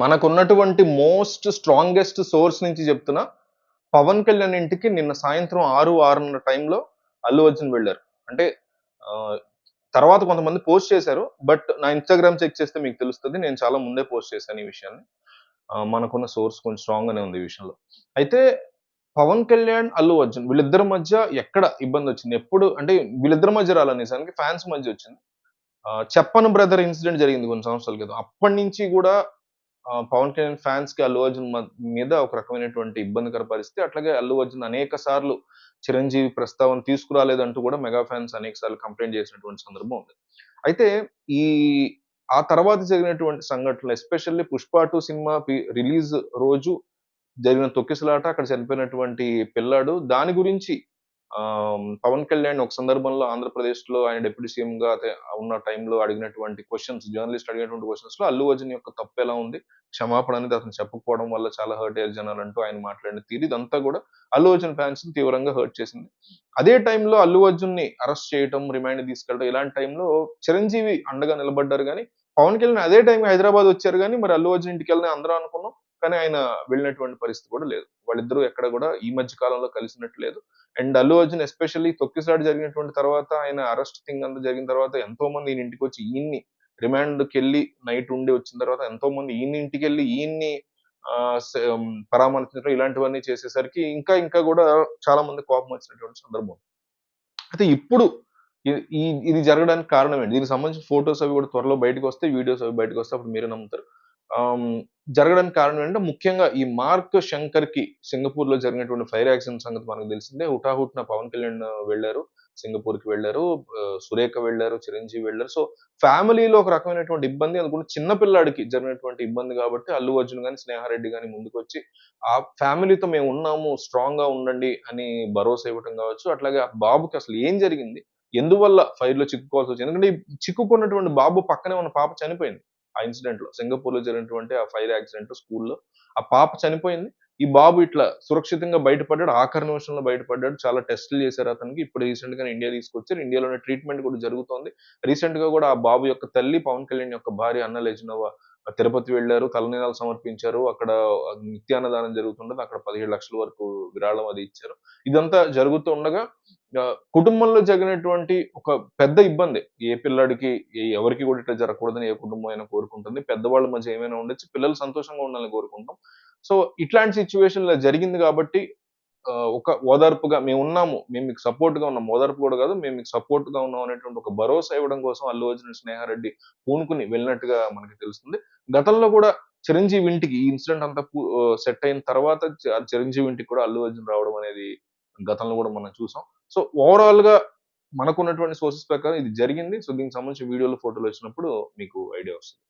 మనకున్నటువంటి most strongest source నుంచి చెప్తున్నా. 'పవన్ కళ్యాణ్' ఇంటికి నిన్న సాయంత్రం 6, 6:30 టైంలో అల్లు అర్జున్ వెళ్లారు. అంటే ఆహ్, తర్వాత కొంతమంది పోస్ట్ చేశారు. బట్ నా ఇన్‌స్టాగ్రామ్ చెక్ చేస్తే మీకు తెలుస్తది. నేను చాలా ముందే పోస్ట్ చేశాను ఈ విషయాన్ని. మనకున్న సోర్స్ కొంచెం స్ట్రాంగ్‌గానే ఉంది ఈ విషయంలో. అయితే 'పవన్ కళ్యాణ్', 'అల్లు అర్జున్' వీళ్ళిద్దరి మధ్య ఎక్కడ ఇబ్బందొచ్చింది? ఎప్పుడు అంటే వీళ్ళిద్దరి మధ్య రాలా నిజానికి ఫ్యాన్స్ మధ్య వచ్చింది. 'చెప్పను బ్రదర్' ఇన్సిడెంట్ జరిగింది కొన్ని సంవత్సరాల క్రితం. అప్పటినుంచి గూడా 'పవన్ కళ్యాణ్' ఫ్యాన్స్‌కి 'అల్లు అర్జున్' మీద ఒక రకమైనటువంటి ఇబ్బందికర పరిస్థితి. అట్లాగే 'అల్లు అర్జున్' అనేక సార్లు 'చిరంజీవి' ప్రస్తావన తీసుకురాలేదంటూ కూడా మెగా ఫ్యాన్స్ అనేక సార్లు కంప్లెయింట్ చేసినటువంటి సందర్భం ఉంది. అయితే ఈ ఆ తర్వాత జరిగినటువంటి సంఘటనలు ఎస్పెషల్లీ 'పుష్ప 2' సినిమా రిలీజ్ రోజు జరిగిన తొక్కిసలాట, అక్కడ చనిపోయినటువంటి పిల్లాడు. దాని గురించి పవన్ కళ్యాణ్ ఒక సందర్భంలో ఆంధ్రప్రదేశ్‌లో ఆయన డిప్యూటీ సీఎంగా ఉన్న టైంలో అడిగినటువంటి క్వెషన్స్, జర్నలిస్ట్ అడిగినటువంటి క్వెషన్స్‌లో అల్లు అర్జున్ యొక్క తప్పెలా ఉంది? క్షమాపణ అనేది అతను చెప్పకపోవడం వల్ల చాలా హర్ట్ అయ్యారు జనాలంటూ ఆయన మాట్లాడిన తీరు ఇదంతా గూడా అల్లు అర్జున్ ఫాన్స్‌ని తీవ్రంగా హర్ట్ చేసింది. అదే టైంలో అల్లు అర్జున్‌ని అరెస్ట్ చేయటం, రిమాండ్‌కి తీసుకెళ్ళడం ఇలాంటి టైంలో చిరంజీవి అండగా నిలబడ్డారు గానీ, పవన్ కళ్యాణ్ అదే టైంకి హైదరాబాద్ వచ్చారు గానీ, మరి అల్లు అర్జున్ ఇంటికెళ్ళని అందరం అనుకున్నాం. కానీ ఆయన వెళ్ళినటువంటి పరిస్థితి కూడా లేదు. వాళ్ళిద్దరూ ఎక్కడ గూడా ఈ మధ్య కాలంలో కలిసినట్టు లేదు. అండ్ అల్లు అర్జున్ ఎస్పెషల్లీ తొక్కిసలాట జరిగినటువంటి తర్వాత ఆయన అరెస్ట్ థింగ్ అంతా జరిగిన తర్వాత ఎంతోమంది ఈయన ఇంటికొచ్చి ఈయన్ని రిమాండ్‌కెళ్ళి నైట్ ఉండి వచ్చిన తర్వాత ఎంతోమంది ఈయన ఇంటికెళ్ళి ఈయన్ని పరామర్శించడం ఇలాంటివన్నీ చేసేసరికి ఇంకా ఇంకా గూడా చాలా మందికి కోపం వచ్చినటువంటి సందర్భం. అయితే ఇప్పుడు ఇ ఈ ఇది జరగడానికి కారణం ఏంటి? దీనికి సంబంధించిన ఫోటోస్ అవి కూడా త్వరలో బయటకొస్తాయి. వీడియోస్ అవి బయటకొస్తాయి. అప్పుడు మీరే నమ్ముతారు. ఆహ్, హ్మ్. జరగడానికి కారణం ఏంటంటే ముఖ్యంగా ఈ మార్క్ శంకర్‌కి సింగపూర్‌లో జరిగినటువంటి ఫైర్ యాక్సిడెంట్ సంగతి మనకు తెలిసిందే. హుటాహుటిన పవన్ కళ్యాణ్ వెళ్లారు. సింగపూర్‌కి వెళ్లారు. సురేఖ వెళ్లారు. చిరంజీవి వెళ్లారు. సో, ఫ్యామిలీలో ఒక రకమైనటువంటి ఇబ్బంది అది కూడా చిన్న పిల్లాడికి జరిగినటువంటి ఇబ్బంది కాబట్టి అల్లు అర్జున్ గాని, స్నేహారెడ్డి గాని ముందుకొచ్చి ఆ ఫ్యామిలీతో మేమున్నాము. స్ట్రాంగ్‌గా ఉండండి అని భరోసా ఇవ్వటం గావచ్చు. అట్లాగే ఆ బాబుకి అసలు ఏం జరిగింది? ఎందువల్ల ఫైర్‌లో చిక్కుకోవాల్సొచ్చింది? ఎందుకంటే ఈ చిక్కుకున్నటువంటి బాబు పక్కనే ఉన్న పాప చనిపోయింది. ఆ ఇన్సిడెంట్‌లో. సింగపూర్‌లో జరిగినటువంటి ఆ ఫైర్ యాక్సిడెంట్ స్కూల్‌లో. ఆ పాప చనిపోయింది. ఈ బాబు ఇట్లా సురక్షితంగా బయటపడ్డాడు. ఆఖరి నిమిషంలో బయటపడ్డాడు. చాలా టెస్ట్‌లు చేశారు అతనికి. ఇప్పుడు రీసెంట్‌గానే ఇండియా తీసుకొచ్చారు. ఇండియాలోనే ట్రీట్‌మెంట్ కూడా జరుగుతోంది. రీసెంట్‌గా కూడా ఆ బాబు యొక్క తల్లి, పవన్ కళ్యాణ్ యొక్క భార్య అన్న లెజినోవా తిరుపతి వెళ్లారు. తలనీలాలు సమర్పించారు. అక్కడ నిత్యాన్నదానం జరుగుతుండగా అక్కడ 15,00,000 వరకు విరాళం అది ఇచ్చారు. ఇదంతా జరుగుతూ ఉండగా కుటుంబంలో జరిగినటువంటి ఒక పెద్ద ఇబ్బంది. ఏ పిల్లాడికి ఎవరికీ కూడా ఇట్లా జరగకూడదని ఏ కుటుంబం అయినా కోరుకుంటుంది. పెద్దవాళ్ళ మధ్య ఏమైనా ఉండొచ్చు. పిల్లలు సంతోషంగా ఉండాలని కోరుకుంటాం. సో, ఇట్లాంటి సిట్యుయేషన్‌లో జరిగింది గాబట్టి ఒక ఓదార్పుగా మేమున్నాము. మేము మీకు సపోర్ట్‌గా ఉన్నాం. ఓదార్పు కూడా కాదు. మేము మీకు సపోర్ట్‌గా ఉన్నాం అనేటువంటి ఒక భరోసా ఇవ్వడం కోసం అల్లు అర్జున్, స్నేహారెడ్డి పూనుకుని వెళ్ళినట్టుగా మనకి తెలుస్తుంది. గతంలో కూడా చిరంజీవి ఇంటికి ఈ ఇన్సిడెంట్ అంతా సెట్ అయిన తర్వాత చిరంజీవి ఇంటికి కూడా అల్లు అర్జున్ రావడం అనేది గతంలో కూడా మనం చూసాం. సో, ఓవరాల్‌గా మనకున్నటువంటి సోర్సెస్ ప్రకారం ఇది జరిగింది. సో, దీనికి సంబంధించిన వీడియోలు, ఫోటోలు వచ్చినప్పుడు మీకు ఐడియా వస్తది.